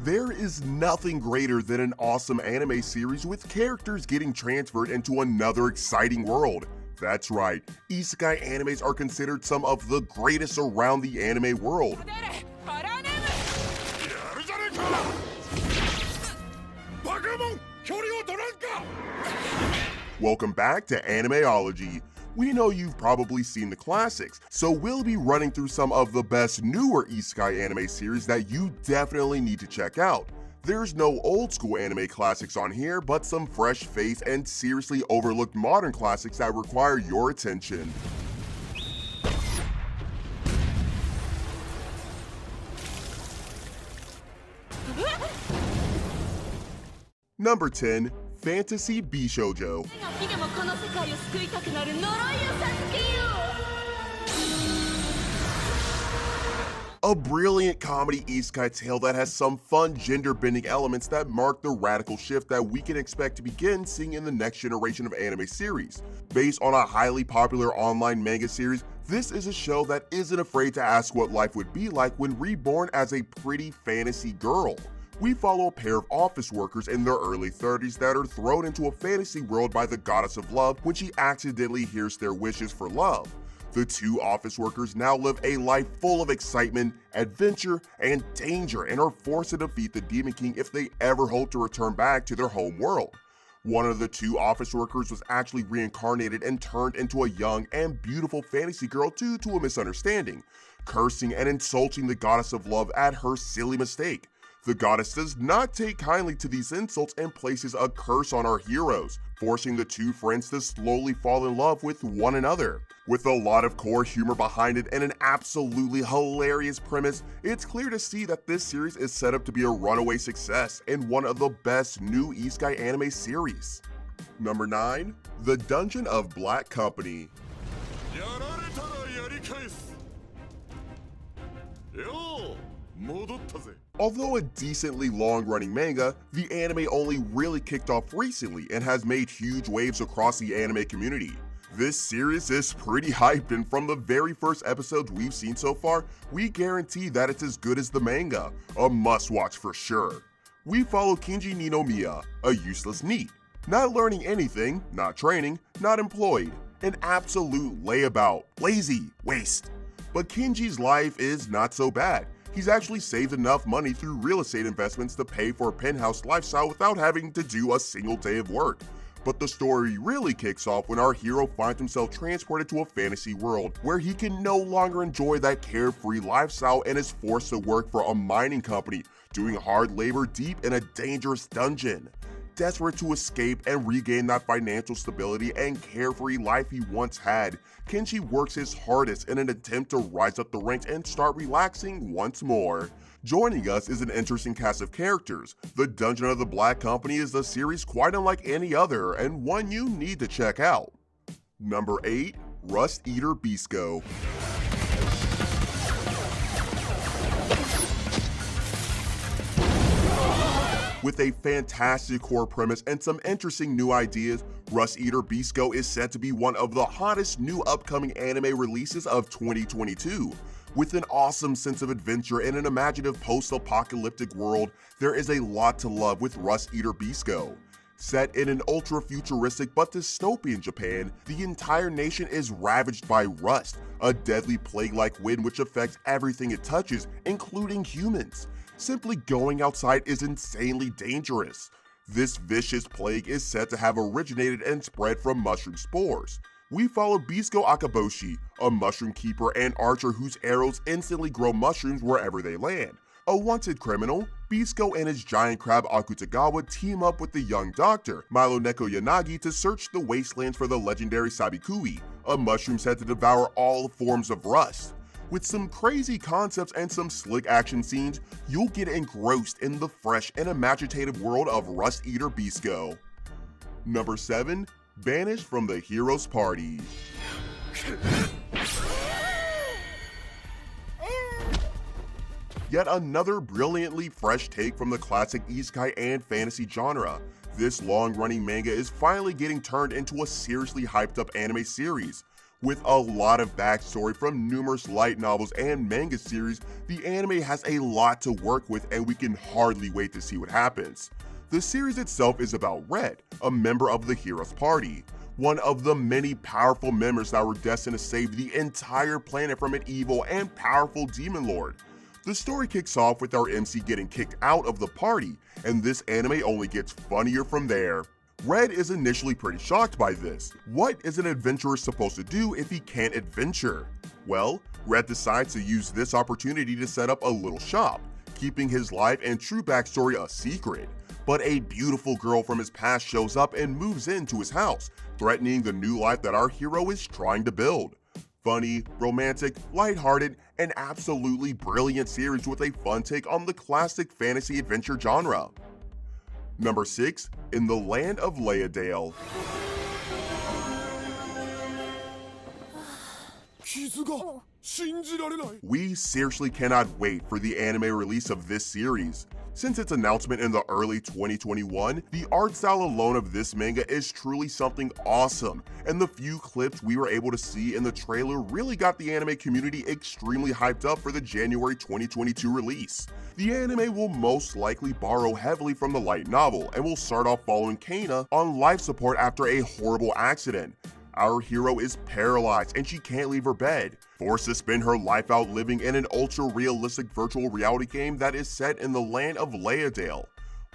There is nothing greater than an awesome anime series with characters getting transferred into another exciting world. That's right, isekai animes are considered some of the greatest around the anime world. Welcome back to Animeology. We know you've probably seen the classics, so we'll be running through some of the best newer isekai anime series that you definitely need to check out. There's no old school anime classics on here, but some fresh faced and seriously overlooked modern classics that require your attention. Number 10. Fantasy Bishoujo. A brilliant comedy isekai tale that has some fun gender-bending elements that mark the radical shift that we can expect to begin seeing in the next generation of anime series. Based on a highly popular online manga series, this is a show that isn't afraid to ask what life would be like when reborn as a pretty fantasy girl. We follow a pair of office workers in their early 30s that are thrown into a fantasy world by the goddess of love when she accidentally hears their wishes for love. The two office workers now live a life full of excitement, adventure, and danger and are forced to defeat the Demon King if they ever hope to return back to their home world. One of the two office workers was actually reincarnated and turned into a young and beautiful fantasy girl due to a misunderstanding, cursing and insulting the goddess of love at her silly mistake. The goddess does not take kindly to these insults and places a curse on our heroes, forcing the two friends to slowly fall in love with one another. With a lot of core humor behind it and an absolutely hilarious premise, it's clear to see that this series is set up to be a runaway success and one of the best new isekai anime series. Number 9. The Dungeon of Black Company. Although a decently long-running manga, the anime only really kicked off recently and has made huge waves across the anime community. This series is pretty hyped, and from the very first episodes we've seen so far, we guarantee that it's as good as the manga, a must-watch for sure. We follow Kinji Ninomiya, a useless NEET, not learning anything, not training, not employed, an absolute layabout, lazy, waste. But Kinji's life is not so bad. He's actually saved enough money through real estate investments to pay for a penthouse lifestyle without having to do a single day of work. But the story really kicks off when our hero finds himself transported to a fantasy world where he can no longer enjoy that carefree lifestyle and is forced to work for a mining company, doing hard labor deep in a dangerous dungeon. Desperate to escape and regain that financial stability and carefree life he once had, Kinji works his hardest in an attempt to rise up the ranks and start relaxing once more. Joining us is an interesting cast of characters. The Dungeon of the Black Company is a series quite unlike any other and one you need to check out. Number 8. Rust Eater Bisco. With a fantastic core premise and some interesting new ideas, Rust Eater Bisco is set to be one of the hottest new upcoming anime releases of 2022. With an awesome sense of adventure and an imaginative post-apocalyptic world, there is a lot to love with Rust Eater Bisco. Set in an ultra-futuristic but dystopian Japan, the entire nation is ravaged by rust, a deadly plague-like wind which affects everything it touches, including humans. Simply going outside is insanely dangerous. This vicious plague is said to have originated and spread from mushroom spores. We follow Bisco Akaboshi, a mushroom keeper and archer whose arrows instantly grow mushrooms wherever they land. A wanted criminal, Bisco and his giant crab Akutagawa team up with the young doctor, Milo Neko Yanagi, to search the wastelands for the legendary Sabikui, a mushroom said to devour all forms of rust. With some crazy concepts and some slick action scenes, you'll get engrossed in the fresh and imaginative world of Rust Eater Bisco. Number 7. Banished from the Hero's Party. Yet another brilliantly fresh take from the classic isekai and fantasy genre. This long-running manga is finally getting turned into a seriously hyped-up anime series. With a lot of backstory from numerous light novels and manga series, the anime has a lot to work with and we can hardly wait to see what happens. The series itself is about Red, a member of the Hero's Party, one of the many powerful members that were destined to save the entire planet from an evil and powerful demon lord. The story kicks off with our MC getting kicked out of the party, and this anime only gets funnier from there. Red is initially pretty shocked by this. What is an adventurer supposed to do if he can't adventure? Well, Red decides to use this opportunity to set up a little shop, keeping his life and true backstory a secret. But a beautiful girl from his past shows up and moves into his house, threatening the new life that our hero is trying to build. Funny, romantic, lighthearted, and absolutely brilliant series with a fun take on the classic fantasy adventure genre. Number 6. In the Land of Leadale. We seriously cannot wait for the anime release of this series. Since its announcement in the early 2021, the art style alone of this manga is truly something awesome, and the few clips we were able to see in the trailer really got the anime community extremely hyped up for the January 2022 release. The anime will most likely borrow heavily from the light novel and will start off following Kana on life support after a horrible accident. Our hero is paralyzed and she can't leave her bed, forced to spend her life out living in an ultra-realistic virtual reality game that is set in the land of Leadale.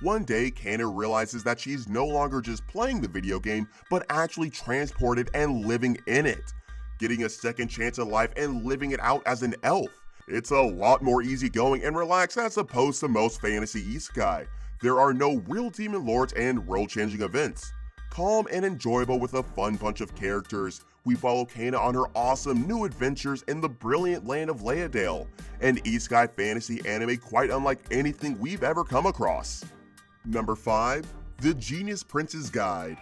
One day, Kana realizes that she's no longer just playing the video game, but actually transported and living in it, getting a second chance at life and living it out as an elf. It's a lot more easygoing and relaxed as opposed to most fantasy isekai. There are no real demon lords and world-changing events. Calm and enjoyable with a fun bunch of characters, we follow Kana on her awesome new adventures in the brilliant land of Leadale, an isekai fantasy anime quite unlike anything we've ever come across. Number 5. The Genius Prince's Guide.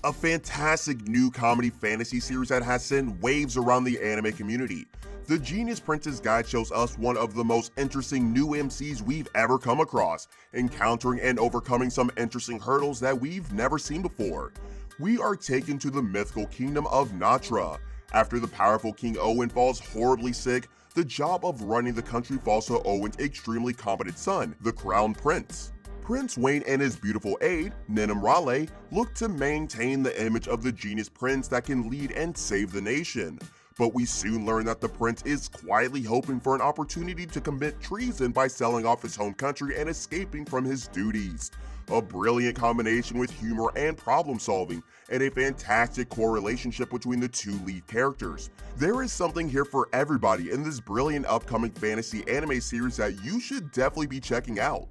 A fantastic new comedy fantasy series that has sent waves around the anime community. The Genius Prince's Guide shows us one of the most interesting new MCs we've ever come across, encountering and overcoming some interesting hurdles that we've never seen before. We are taken to the mythical kingdom of Natra. After the powerful King Owen falls horribly sick, the job of running the country falls to Owen's extremely competent son, the Crown Prince. Prince Wayne and his beautiful aide, Nenem Raleigh, look to maintain the image of the genius prince that can lead and save the nation. But we soon learn that the prince is quietly hoping for an opportunity to commit treason by selling off his home country and escaping from his duties. A brilliant combination with humor and problem solving, and a fantastic core relationship between the two lead characters. There is something here for everybody in this brilliant upcoming fantasy anime series that you should definitely be checking out.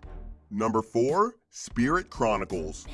Number 4. Spirit Chronicles.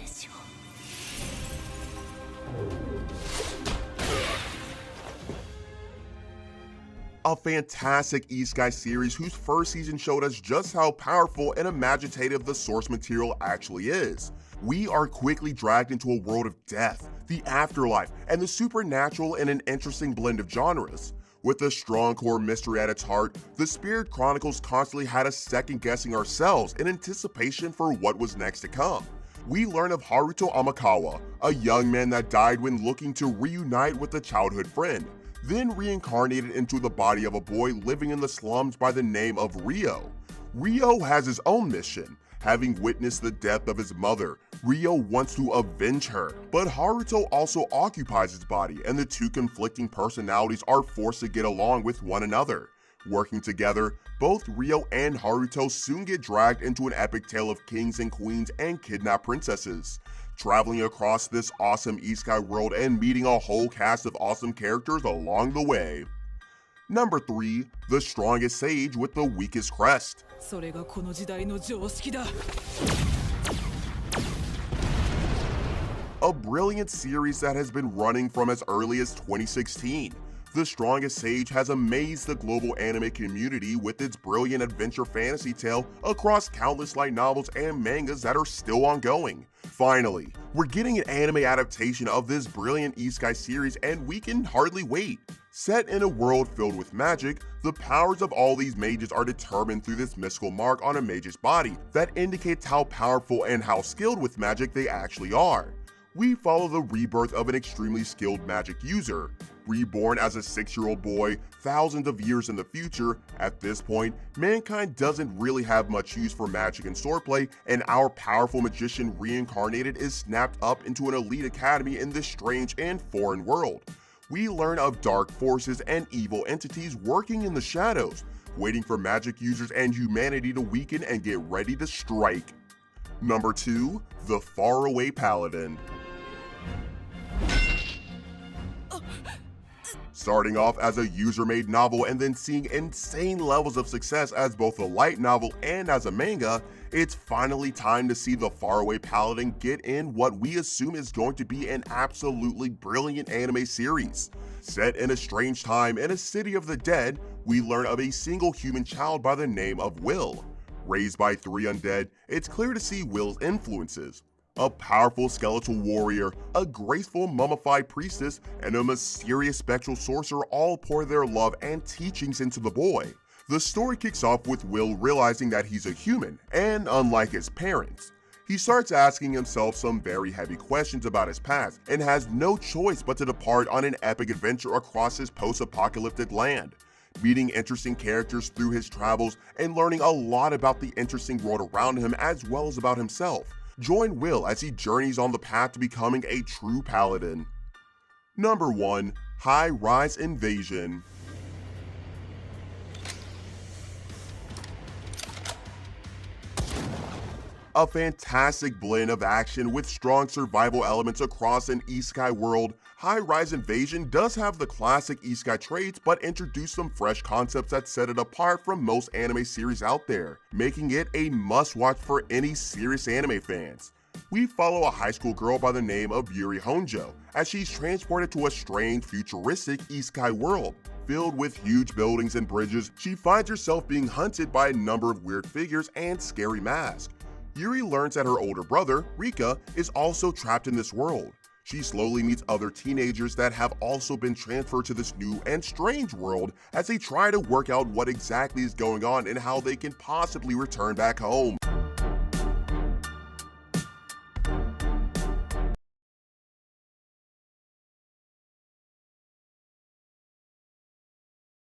A fantastic isekai series whose first season showed us just how powerful and imaginative the source material actually is. We are quickly dragged into a world of death, the afterlife, and the supernatural in an interesting blend of genres. With a strong core mystery at its heart, the Spirit Chronicles constantly had us second-guessing ourselves in anticipation for what was next to come. We learn of Haruto Amakawa, a young man that died when looking to reunite with a childhood friend, then reincarnated into the body of a boy living in the slums by the name of Ryo. Ryo has his own mission. Having witnessed the death of his mother, Ryo wants to avenge her, but Haruto also occupies his body, and the two conflicting personalities are forced to get along with one another. Working together, both Ryo and Haruto soon get dragged into an epic tale of kings and queens and kidnapped princesses, traveling across this awesome isekai world and meeting a whole cast of awesome characters along the way. Number 3. The Strongest Sage with the Weakest Crest. A brilliant series that has been running from as early as 2016. The Strongest Sage has amazed the global anime community with its brilliant adventure fantasy tale across countless light novels and mangas that are still ongoing. Finally, we're getting an anime adaptation of this brilliant isekai series and we can hardly wait. Set in a world filled with magic, the powers of all these mages are determined through this mystical mark on a mage's body that indicates how powerful and how skilled with magic they actually are. We follow the rebirth of an extremely skilled magic user. Reborn as a 6-year-old boy, thousands of years in the future, at this point, mankind doesn't really have much use for magic and swordplay, and our powerful magician reincarnated is snapped up into an elite academy in this strange and foreign world. We learn of dark forces and evil entities working in the shadows, waiting for magic users and humanity to weaken and get ready to strike. Number 2. The Faraway Paladin. Starting off as a user-made novel and then seeing insane levels of success as both a light novel and as a manga, it's finally time to see The Faraway Paladin get in what we assume is going to be an absolutely brilliant anime series. Set in a strange time in a city of the dead, we learn of a single human child by the name of Will. Raised by 3 undead, it's clear to see Will's influences. A powerful skeletal warrior, a graceful mummified priestess, and a mysterious spectral sorcerer all pour their love and teachings into the boy. The story kicks off with Will realizing that he's a human, and unlike his parents, he starts asking himself some very heavy questions about his past and has no choice but to depart on an epic adventure across his post-apocalyptic land, meeting interesting characters through his travels and learning a lot about the interesting world around him as well as about himself. Join Will as he journeys on the path to becoming a true paladin. Number 1. High Rise Invasion. A fantastic blend of action with strong survival elements across an isekai world, High Rise Invasion does have the classic isekai traits but introduce some fresh concepts that set it apart from most anime series out there, making it a must-watch for any serious anime fans. We follow a high school girl by the name of Yuri Honjo as she's transported to a strange futuristic isekai world. Filled with huge buildings and bridges, she finds herself being hunted by a number of weird figures and scary masks. Yuri learns that her older brother, Rika, is also trapped in this world. She slowly meets other teenagers that have also been transferred to this new and strange world as they try to work out what exactly is going on and how they can possibly return back home.